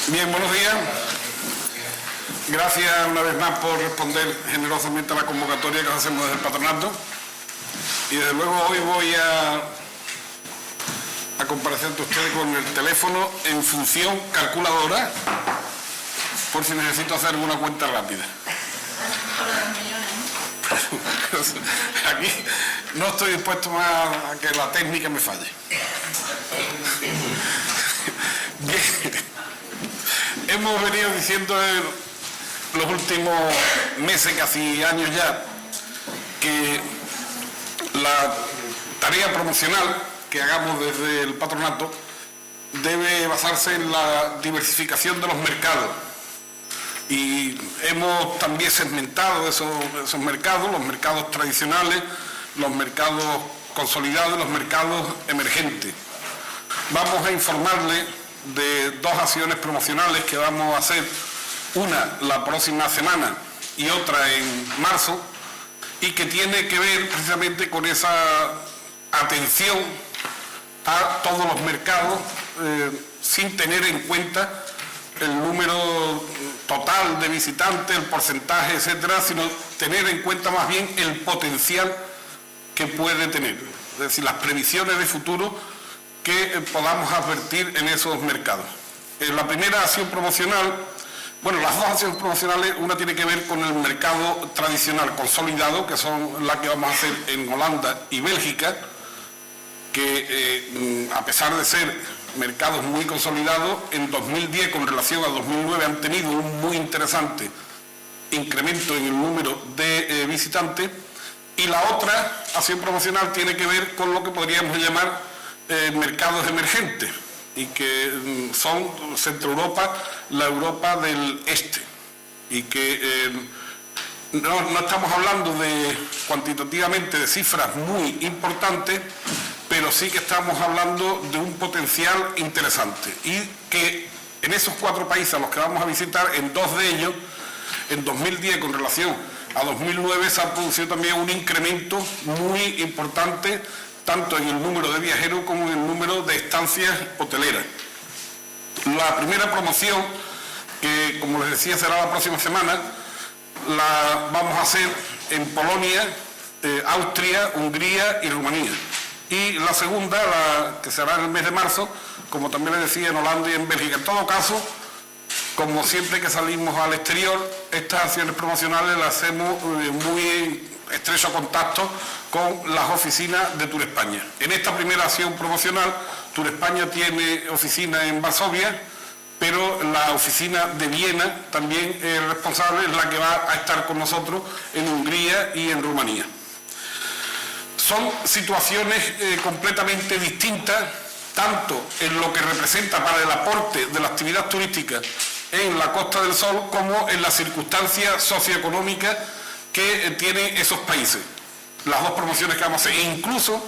Bien, buenos días. Gracias una vez más por responder generosamente a la convocatoria que hacemos desde el patronato. Y desde luego hoy voy a comparecer ante ustedes con el teléfono en función calculadora, por si necesito hacer alguna cuenta rápida. Aquí no estoy dispuesto más a que la técnica me falle. Bien. Hemos venido diciendo en los últimos meses, casi años ya, que la tarea promocional que hagamos desde el patronato debe basarse en la diversificación de los mercados. Y hemos también segmentado esos mercados, los mercados tradicionales, los mercados consolidados, los mercados emergentes. Vamos a informarles de dos acciones promocionales que vamos a hacer, una la próxima semana y otra en marzo, y que tiene que ver precisamente con esa atención a todos los mercados sin tener en cuenta el número total de visitantes, el porcentaje, etcétera, sino tener en cuenta más bien el potencial que puede tener, es decir, las previsiones de futuro que podamos advertir en esos mercados. La primera acción promocional, bueno, las dos acciones promocionales, una tiene que ver con el mercado tradicional consolidado, que son las que vamos a hacer en Holanda y Bélgica, que a pesar de ser mercados muy consolidados, en 2010 con relación a 2009 han tenido un muy interesante incremento en el número de visitantes. Y la otra acción promocional tiene que ver con lo que podríamos llamar mercados emergentes, y que son Centro Europa, la Europa del Este, y que no estamos hablando cuantitativamente de cifras muy importantes, pero sí que estamos hablando de un potencial interesante, y que en esos 4 países a los que vamos a visitar, en 2 de ellos, en 2010 con relación a 2009 se ha producido también un incremento muy importante, tanto en el número de viajeros como en el número de estancias hoteleras. La primera promoción, que como les decía será la próxima semana, la vamos a hacer en Polonia, Austria, Hungría y Rumanía. Y la segunda, que será en el mes de marzo, como también les decía, en Holanda y en Bélgica. En todo caso, como siempre que salimos al exterior, estas acciones promocionales las hacemos muy estrecho contacto con las oficinas de Turespaña. En esta primera acción promocional, Turespaña tiene oficina en Varsovia, pero la oficina de Viena también es responsable, es la que va a estar con nosotros en Hungría y en Rumanía. Son situaciones completamente distintas, tanto en lo que representa para el aporte de la actividad turística en la Costa del Sol, como en las circunstancias socioeconómicas que tienen esos países. Las dos promociones que vamos a hacer, incluso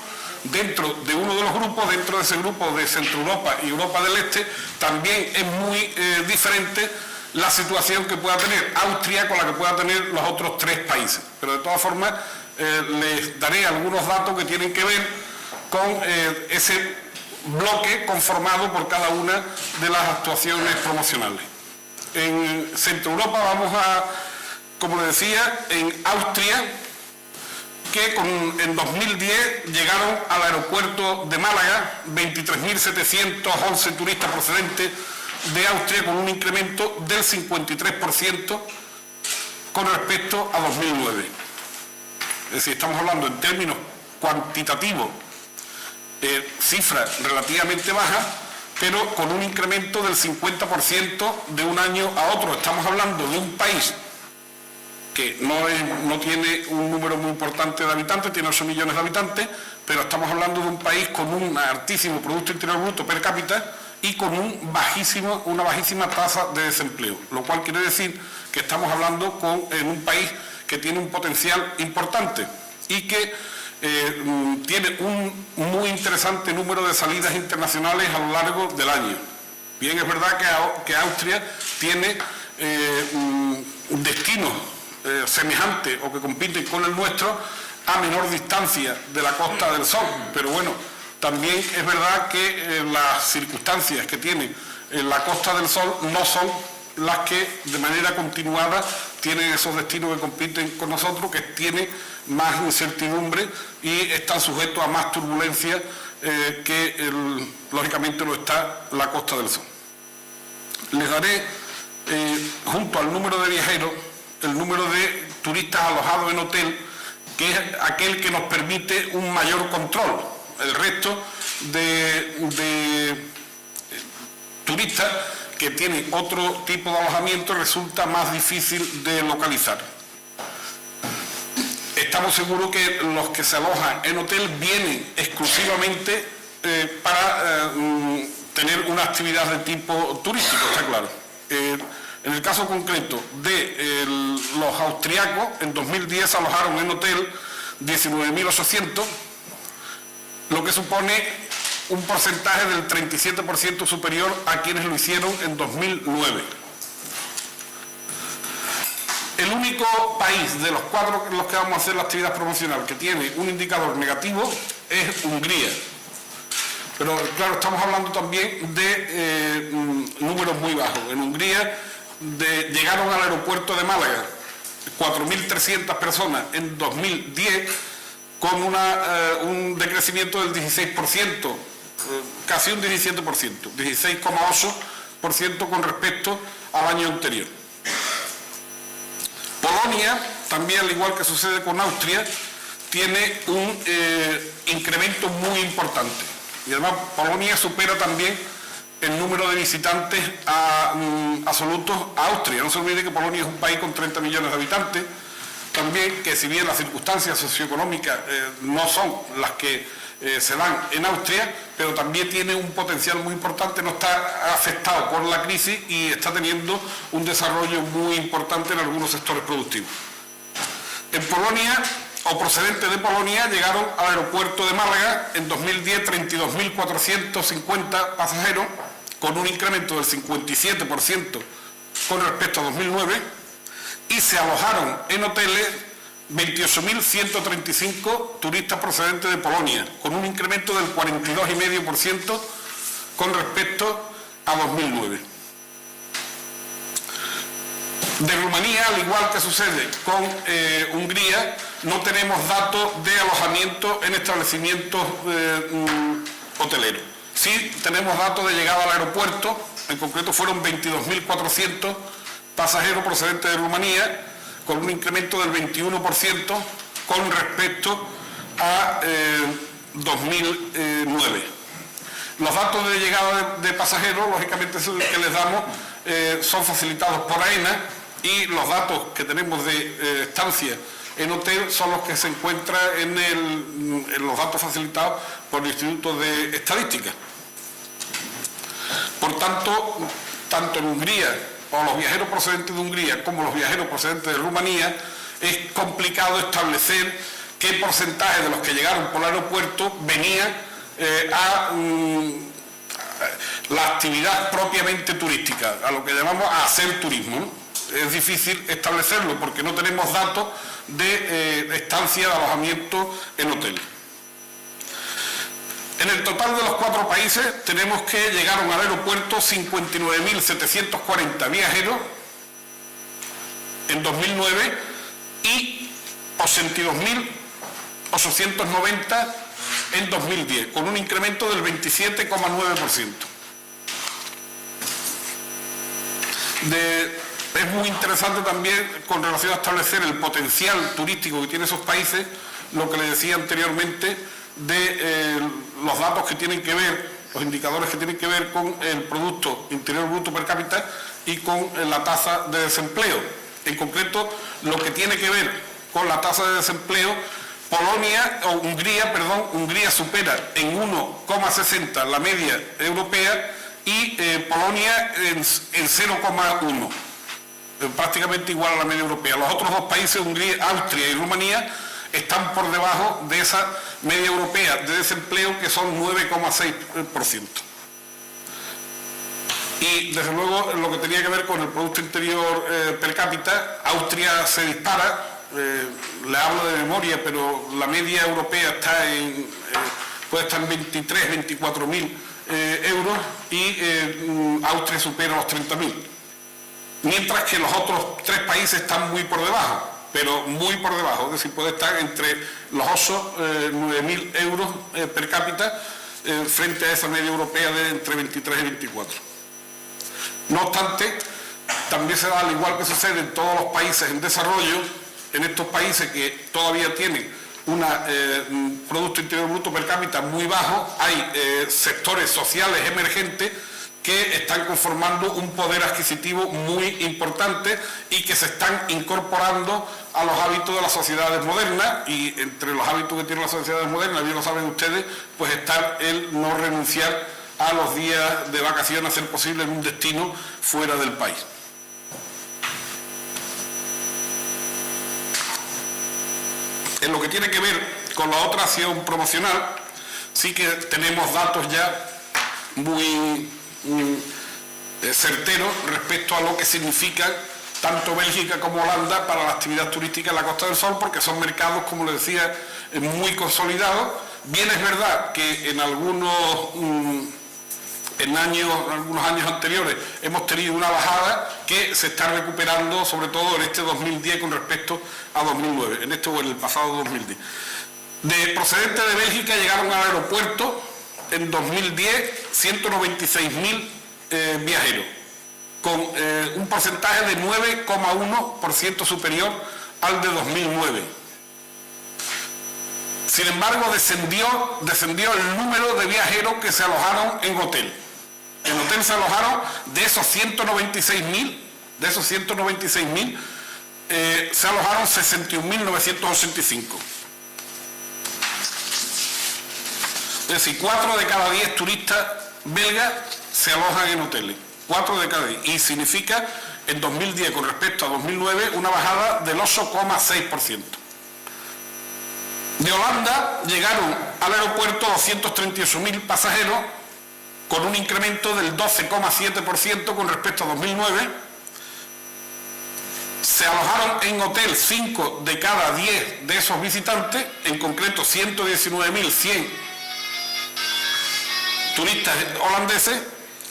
dentro de uno de los grupos, dentro de ese grupo de Centro Europa y Europa del Este, también es muy diferente la situación que pueda tener Austria con la que pueda tener los otros 3 países. Pero de todas formas, les daré algunos datos que tienen que ver con ese bloque conformado por cada una de las actuaciones promocionales. En Centro Europa vamos a, como les decía, en Austria, que en 2010 llegaron al aeropuerto de Málaga 23.711 turistas procedentes de Austria, con un incremento del 53% con respecto a 2009. Es decir, estamos hablando en términos cuantitativos, cifras relativamente bajas, pero con un incremento del 50% de un año a otro. Estamos hablando de un país que no tiene un número muy importante de habitantes, tiene 8 millones de habitantes, pero estamos hablando de un país con un altísimo Producto Interior Bruto per cápita y con una bajísima tasa de desempleo, lo cual quiere decir que estamos hablando en un país que tiene un potencial importante y que tiene un muy interesante número de salidas internacionales a lo largo del año. Bien, es verdad que Austria tiene destinos semejantes o que compiten con el nuestro a menor distancia de la Costa del Sol, pero bueno, también es verdad que las circunstancias que tiene la Costa del Sol no son las que de manera continuada tienen esos destinos que compiten con nosotros, que tienen más incertidumbre y están sujetos a más turbulencia que lógicamente lo está la Costa del Sol. Les daré, junto al número de viajeros, el número de turistas alojados en hotel, que es aquel que nos permite un mayor control. El resto de turistas que tienen otro tipo de alojamiento resulta más difícil de localizar. Estamos seguros que los que se alojan en hotel vienen exclusivamente para tener una actividad de tipo turístico, está claro. En el caso concreto de los austriacos, en 2010 alojaron en hotel 19.800, lo que supone un porcentaje del 37% superior a quienes lo hicieron en 2009. El único país de los 4 en los que vamos a hacer la actividad promocional que tiene un indicador negativo es Hungría. Pero claro, estamos hablando también de números muy bajos. En Hungría llegaron al aeropuerto de Málaga 4.300 personas en 2010 con un decrecimiento del 16%, casi un 17%, 16,8% con respecto al año anterior. Polonia, también al igual que sucede con Austria, tiene un incremento muy importante. Y además Polonia supera también el número de visitantes absolutos a Austria. No se olvide que Polonia es un país con 30 millones de habitantes. También que si bien las circunstancias socioeconómicas no son las que se dan en Austria, pero también tiene un potencial muy importante, no está afectado por la crisis y está teniendo un desarrollo muy importante en algunos sectores productivos. En Polonia, o procedentes de Polonia, llegaron al aeropuerto de Málaga en 2010 32.450 pasajeros, con un incremento del 57% con respecto a 2009, y se alojaron en hoteles 28.135 turistas procedentes de Polonia, con un incremento del 42,5% con respecto a 2009. De Rumanía, al igual que sucede con Hungría, no tenemos datos de alojamiento en establecimientos hoteleros. Sí tenemos datos de llegada al aeropuerto, en concreto fueron 22.400 pasajeros procedentes de Rumanía, con un incremento del 21% con respecto a 2009. Los datos de llegada de pasajeros, lógicamente, que les damos son facilitados por AENA, y los datos que tenemos de estancia en hotel son los que se encuentran en los datos facilitados por el Instituto de Estadística. Por tanto, tanto en Hungría, o los viajeros procedentes de Hungría como los viajeros procedentes de Rumanía, es complicado establecer qué porcentaje de los que llegaron por el aeropuerto venía a la actividad propiamente turística, a lo que llamamos a hacer turismo, ¿no? Es difícil establecerlo porque no tenemos datos de estancia, de alojamiento en hotel. En el total de los 4 países tenemos que llegaron al aeropuerto 59.740 viajeros en 2009 y 82.890 en 2010, con un incremento del 27,9%. Es muy interesante también, con relación a establecer el potencial turístico que tienen esos países, lo que les decía anteriormente, de los datos que tienen que ver, los indicadores que tienen que ver con el Producto Interior Bruto per cápita y con la tasa de desempleo. En concreto, lo que tiene que ver con la tasa de desempleo, Hungría supera en 1,60 la media europea y Polonia en 0,1, prácticamente igual a la media europea. Los otros 2 países, Austria y Rumanía, están por debajo de esa media europea de desempleo, que son 9,6%. Y desde luego, en lo que tenía que ver con el Producto Interior per cápita, Austria se dispara, le hablo de memoria, pero la media europea está en puede estar en 23.000, 24.000 euros y Austria supera los 30.000. Mientras que los otros 3 países están muy por debajo, pero muy por debajo, es decir, puede estar entre los 9.000 euros per cápita frente a esa media europea de entre 23 y 24. No obstante, también se da, al igual que sucede en todos los países en desarrollo, en estos países que todavía tienen un Producto Interior Bruto per cápita muy bajo, hay sectores sociales emergentes que están conformando un poder adquisitivo muy importante y que se están incorporando a los hábitos de las sociedades modernas, y entre los hábitos que tienen las sociedades modernas, bien lo saben ustedes, pues está el no renunciar a los días de vacaciones a ser posible en un destino fuera del país. En lo que tiene que ver con la otra acción promocional, sí que tenemos datos ya muy certeros respecto a lo que significan tanto Bélgica como Holanda para la actividad turística en la Costa del Sol, porque son mercados, como les decía, muy consolidados. Bien es verdad que en algunos años anteriores hemos tenido una bajada que se está recuperando, sobre todo en este 2010 con respecto a 2009, en el pasado 2010. Procedentes de Bélgica llegaron al aeropuerto en 2010 196.000 viajeros, con un porcentaje de 9,1% superior al de 2009. Sin embargo, descendió el número de viajeros que se alojaron en hotel. En hotel se alojaron de esos 196.000, se alojaron 61.985. Es decir, 4 de cada 10 turistas belgas se alojan en hoteles. 4 de cada 10. Y significa, en 2010 con respecto a 2009, una bajada del 8,6%. De Holanda llegaron al aeropuerto 238.000 pasajeros, con un incremento del 12,7% con respecto a 2009. Se alojaron en hotel 5 de cada 10 de esos visitantes, en concreto 119.100 turistas holandeses,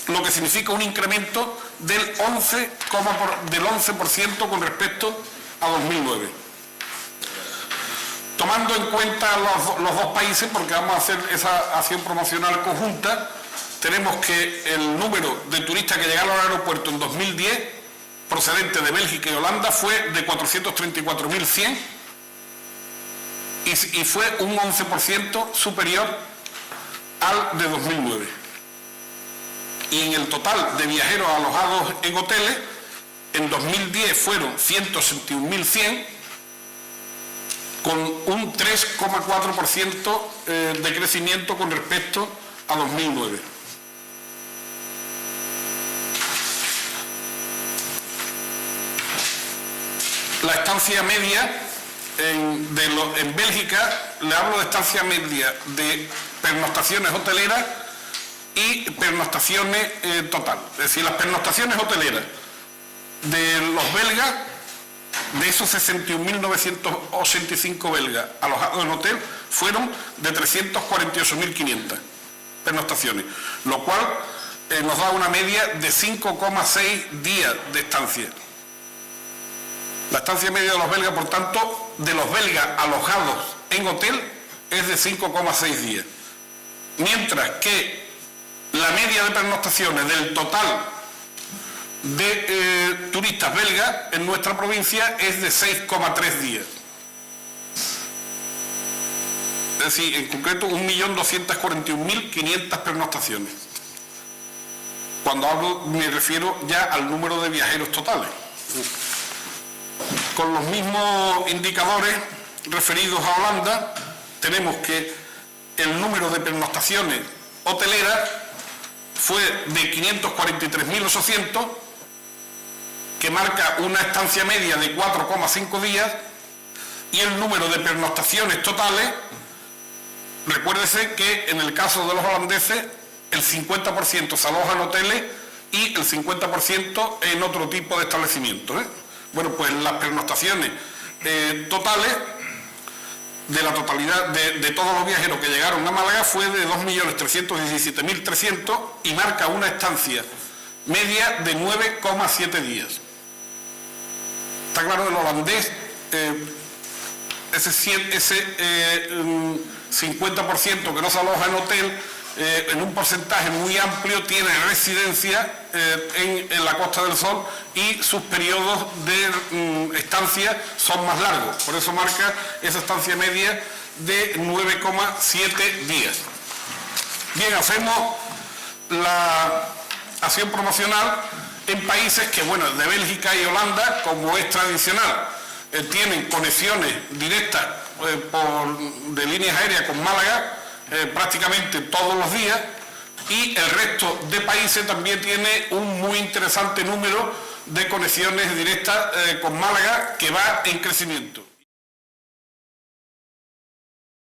lo que significa un incremento del 11% con respecto a 2009. Tomando en cuenta los dos países, porque vamos a hacer esa acción promocional conjunta, tenemos que el número de turistas que llegaron al aeropuerto en 2010, procedente de Bélgica y Holanda, fue de 434.100 y fue un 11% superior al de 2009. Y en el total de viajeros alojados en hoteles, en 2010 fueron 161.100, con un 3,4% de crecimiento con respecto a 2009. La estancia media en Bélgica, le hablo de estancia media de pernoctaciones hoteleras y pernoctaciones total. Es decir, las pernoctaciones hoteleras de los belgas, de esos 61.985 belgas alojados en hotel, fueron de 348.500 pernoctaciones, lo cual nos da una media de 5,6 días de estancia. La estancia media de los belgas, por tanto, de los belgas alojados en hotel, es de 5,6 días. Mientras que la media de pernoctaciones del total de turistas belgas en nuestra provincia es de 6,3 días. Es decir, en concreto 1.241.500 pernoctaciones. Cuando hablo me refiero ya al número de viajeros totales. Con los mismos indicadores referidos a Holanda, tenemos que el número de pernoctaciones hoteleras fue de 543.800, que marca una estancia media de 4,5 días, y el número de pernoctaciones totales, recuérdese que en el caso de los holandeses el 50% se aloja en hoteles y el 50% en otro tipo de establecimientos. Bueno, pues las pernoctaciones totales de la totalidad de todos los viajeros que llegaron a Málaga fue de 2.317.300 y marca una estancia media de 9,7 días. Está claro, el holandés, ese 50% que no se aloja en hotel, en un porcentaje muy amplio tiene residencia en la Costa del Sol y sus periodos de estancia son más largos. Por eso marca esa estancia media de 9,7 días. Bien, hacemos la acción promocional en países que, bueno, de Bélgica y Holanda, como es tradicional, tienen conexiones directas de líneas aéreas con Málaga prácticamente todos los días, y el resto de países también tiene un muy interesante número de conexiones directas con Málaga que va en crecimiento.